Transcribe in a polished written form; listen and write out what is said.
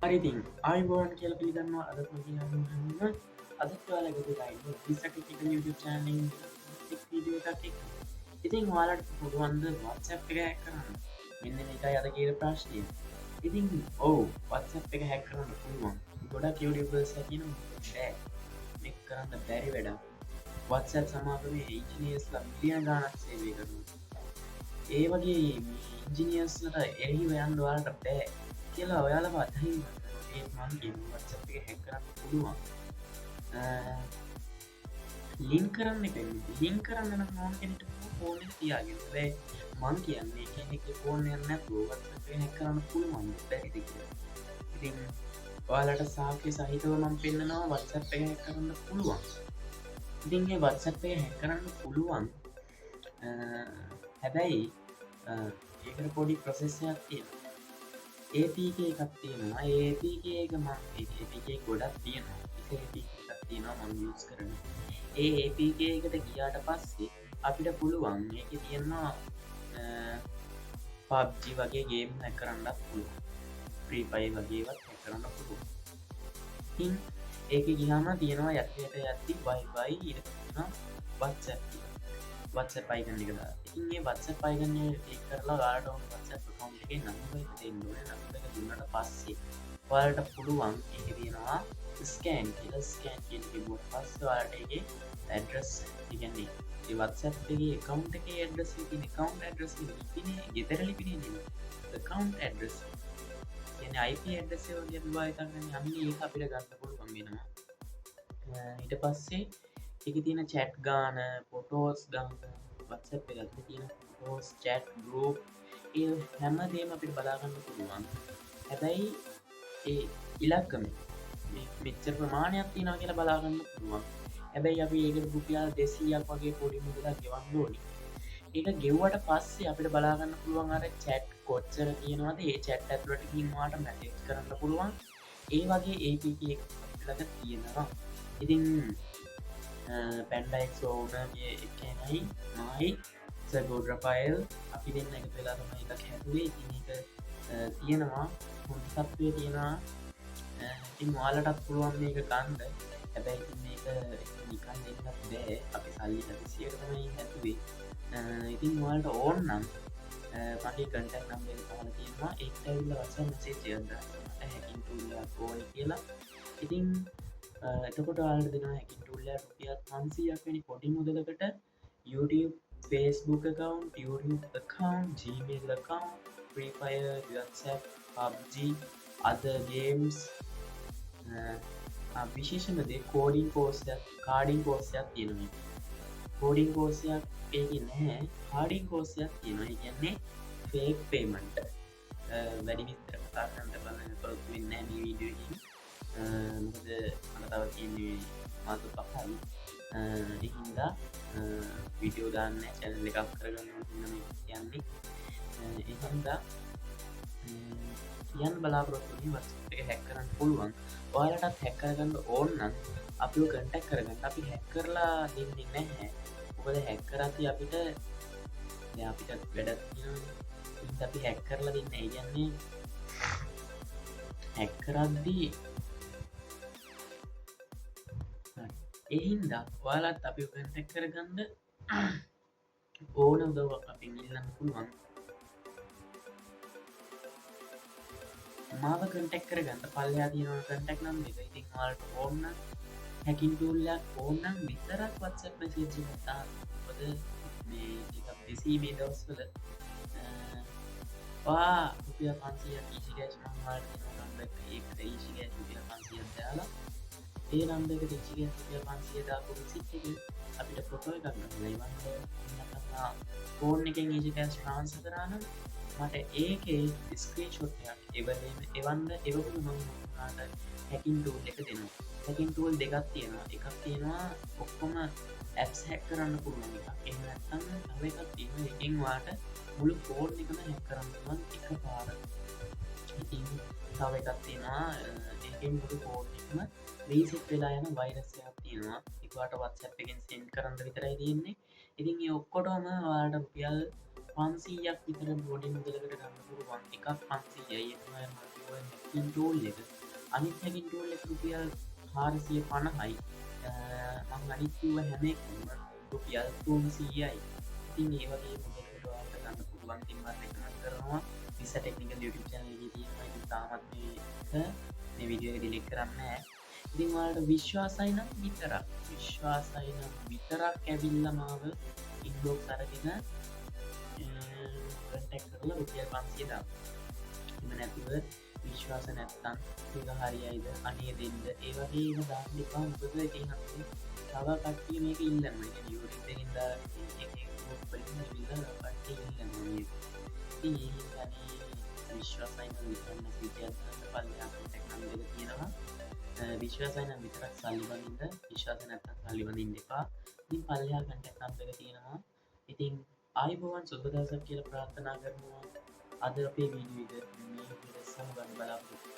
හරිතින් අයිබෝන් කියල පිළිගන්නවා අදත් මගේ අදත් වාලගතුරයි පිසට YouTube චානලින් වීඩියෝ එකක් ඉතින් වාලට පුරුවන්ද වත්සප් එක හැක් කරන්න මෙන්න එකයි අද කියල ප්‍රශ්නය ඉතින් ඔවු වත්සප් එක හැක් කරන්න පුළුවන් ගොඩක් යුඩියබර්ස් කියන බෑ මෙක් කරන්න බැරි වැඩ වත්සප් සමාගමේ ඉජිනියස්ලා මිලියන ගානක් සේවය කරනවා ඒ වගේ ඉංජිනියස්ලට එහි වයන් වාලට බෑ කියලා ඔයාලම අතහි මන්ගේ වත්සප් එක හැක් කරන්න පුළුවන් ලින් කරන්න එක ලින් කරන්න මොන් කෙනට ෆෝන තියාගෙන මං කියන්නේ කෙනෙක ෆෝන් යන්න පෝවත්ස හැක් කරන්න පුළුවන් බැරිදි ඉතින් ඔයාලට සාකය සහිතව මං පෙන්න්නනවා වත්සප් එක හැක් කරන්න පුළුවන් ඉතින්ගේ වත්සප් එක හැක් කරන්න පුළුවන් හැබැයි ඒකට පොඩි ප්‍රසෙස්සයක් තියෙන ඒපක එකක් තියෙනවා ඒපක එක ම ඒපක ගොඩක් තියෙනවා එකක් තියෙනවා මං යස් කරන ඒ ඒපක එකට ගියාට පස්සේ අපිට පුළුවන් ඒක තියෙනවා පබ්ජි වගේ ගේම් හැක් කරන්නත් පුළුවන් ප්‍රීපයි වගේවත් හැක් කරන්න පුළුවන් ඉතින් ඒක ගිහාම තියෙනවා යටයට ඇත්ති වයිබයි ඉරන්න වත්සැ වත්ස පයිගන්න කලා ඉගේ වත්ස පයිගන්න ඒ කරලා ගාඩ වත්ස කවන්් එක නම්බ දෙන්නුව නම්බ දුන්නට පස්සේ වලට පුළුවන් එක තියෙනවා ස්කෑන් කියල ස්කෑන් කිය බොට පස්ස වාලටගේ ඇඩ්‍රස් ඉගන්නේ වත්සගේ කවන්් එක ඇඩ්‍රස් කවන්් ඇඩ්‍රස් පින ගෙතර ලිපින කවන්් ඇඩ්‍රස් කියන IP ඇඩ්‍රස් වගේ බාතන්න හම ඒ අපිට ගන්න පුළුවන් වෙනවා ඊට පස්සේ එක තියෙන චැට් ගාන පොටෝස් ගම් වත්සප් එකත් තියෙන පෝස් චැට් ගරෝප් ඒ හැම දේම අපිට බලාගන්න පුළුවන් හැබැයි ඒ ඉලක්කම මෙච්චර ප්‍රමාණයක් තියනා කියලා බලාගන්න පුළුවන් හැබැයි අපි ඒක රුපියල් 200ක් වගේ පොඩි මුදලා ගෙවන්න ඕනි ඒක ගෙව්වට පස්සේ අපිට බලාගන්න පුළුවන් අර චැට් කොච්චර තියෙනවද ඒ චැට් ඇතුළට ගිහින්වාට මැසේජ් කරන්න පුළුවන් ඒ වගේ APK එකක් තියෙනවා ඉතින් පැන්ඩයික් ඕන එකනයි මයි සගෝඩ්‍රපයිල් අපි දෙන්න එක වෙලා තම එකක් හැතුවේ ඉතික තියෙනවා හොන්සත්වය තියෙනවා ඉතින් වාලටත් පුළුවන් මේක කන්ද හැබැයි මේක නිකන් දෙන්නත් බෑ අපි සල්ලි සියටමයි හැතුවේ ඉතින් වාලට ඕන් නම් මගේ කටක් නම්බ පහල තියෙනවා එක්ටවිල්ල වස මසේ ජයද හැකින්ටුල්ලයක් ඕන කියලා ඉතින් එතකොට ආල්ට දෙෙන හැකිටුල්ල රුපියත් 500ක් වැනි පොඩි මුදලකට YouTube Facebook account YouTube account Gmail account Free Fire WhatsApp PUBG other games විශේෂම දේ කෝඩින් කෝස්යක් කාඩින් කෝස්යක් තියෙනවා කෝඩින් කෝස්යක් ඒක නැහැ කාඩින් කෝස්යක් තියෙනවා කියන්නේ ෆේක් පේමන්ට් වැඩි විස්තර කතා කරන්න බලන්න පොරොත්තු වෙන්නේ නැහැ මේ වීඩියෝ මොකද අනතාව කියන්නේ මාතු පහයි එහින්දා විඩියෝ දාන්න චැනල් එකක් කරගන්න කියන්නේ එහින්දා කියන්න බලාපොරොත්තුනි වස් එක හැක් කරන්න පුළුවන් ඔයාලටත් හැක් කරගන්න ඕන්නම් අපි කටක් කරගන්න අපි හැක් කරලා දෙන්නේ නැහැ උබද හැක් කරති අපිට අපිට වැඩත් අපි හැක් කරලා දෙන්න කියන්නේ හැක් කරද්දී එහින්දා වාලත් අපි කටක් කරගන්න ඕන උදවක් අපි ඉල්ලන්න පුළුවන් මාව කටක් කරගන්න පල්ලයා තියනව කටක් නම් එක ඉතින් වාලට ඕන්න හැකින් ටූල්ලයක් ඕන්නම් විතරක් වත්සක් මැසේජ් තා පොද දෙසී මේ දවස්වල රුපිය 500 ඊසිගෑස් මංවාල් ඒ ඊසිගෑස් රුපිය 500 දාලා ඒ නම්බක තිචිගෙන් රුපිය 500 දාපු සිට් අපිට ෆොටෝ එකක් ගන්න ෆෝන් එකෙන් ඊසිගෑස් ට්‍රාන්ස් කරානම් මට ඒකේ ස්ක්‍රීන් ෂොට් එකක් එවන්න එවපු මට හැකින් ටූල් එක දෙනවා හැකින් ටූල් දෙකක් තියෙනවා එකක් තියෙනවා ඔක්කොම ඇප්ස් හැක් කරන්න පුළුවන් එකක් එහෙම නැත්නම් තව එකක් තියෙනවා එකෙන් වාට මුළු ෆෝන් එකම හැක් කරන්න පුළුවන් එක පාර ඉතින් තව එකක් තියෙනවා ඒකෙන් මුළු ෆෝන් එකම රීසෙට් වෙලා යන වෛරස් එකක් තියෙනවා ඒකට WhatsApp එකෙන් සෙන්ඩ් කරන්න විතරයි තියෙන්නේ ඉතින් මේ ඔක්කොටම ඔයාලට රුපියල් 500ක් විතර බොඩි මුදලකට ගන්න පුළුවන් එකක් 500යි හැකින් ටෝල් එක අනිත් හැකින් ටෝල් එක රුපියල් 450යි මං අනිත්තුව හැම එකම රුපියල් 300යි ඉතින් ඒ වගේ මුදල්වාට ගන්න පුළුවන් තින්වත් එකමත් කරනවා විස ටෙක්නිකල් YouTube channel එකේ තියෙනවා ඉතින් තාමත් මේ වීඩියෝ එක ඩිලීට් කරන්න නෑ ඉතින් ඔයාලට විශ්වාසයි නම් විතරක් ඇවිල්ලා මාව ඉන්බොක්ස් අරගෙන කන්ටැක්ට් කරලා රුපියල් 500 දාන්න එම නැතිව විශ්වාස නැත්තම් ඒක හරියයිද අනේ දෙන්න ඒ වගේම දාන්න එපා මොකද ඉතින් අපේ තව කට්ටිය මේක ඉල්ලනවා يعني YouTube එකෙන් දාලා එක ගෲප් වලින් ඉල්ලලා කට්ටිය ඉල්ලනවා මේක ඉතින් ඒ හින්දා විශ්වාසයි නම් විතරක් රුපියල් 500 කන්ටැක්ට් නම්බර් එක තියෙනවා විශ්වාසයි නම් විතරක් සල්ලි වදින්න විශ්වාස නැත්තම් සල්ලි වදින්න එපා ඉතින් පල්ලෙහා කන්ටැක්ට් නම්බර් එක තියෙනවා ඉතින් ආයිබෝවන් සුබ දවසක් කියලා ප්‍රාර්ථනා කරනවා අද අපේ වීඩියෝ එක මේ විදිහට සමගන්න බලාපොරොත්තු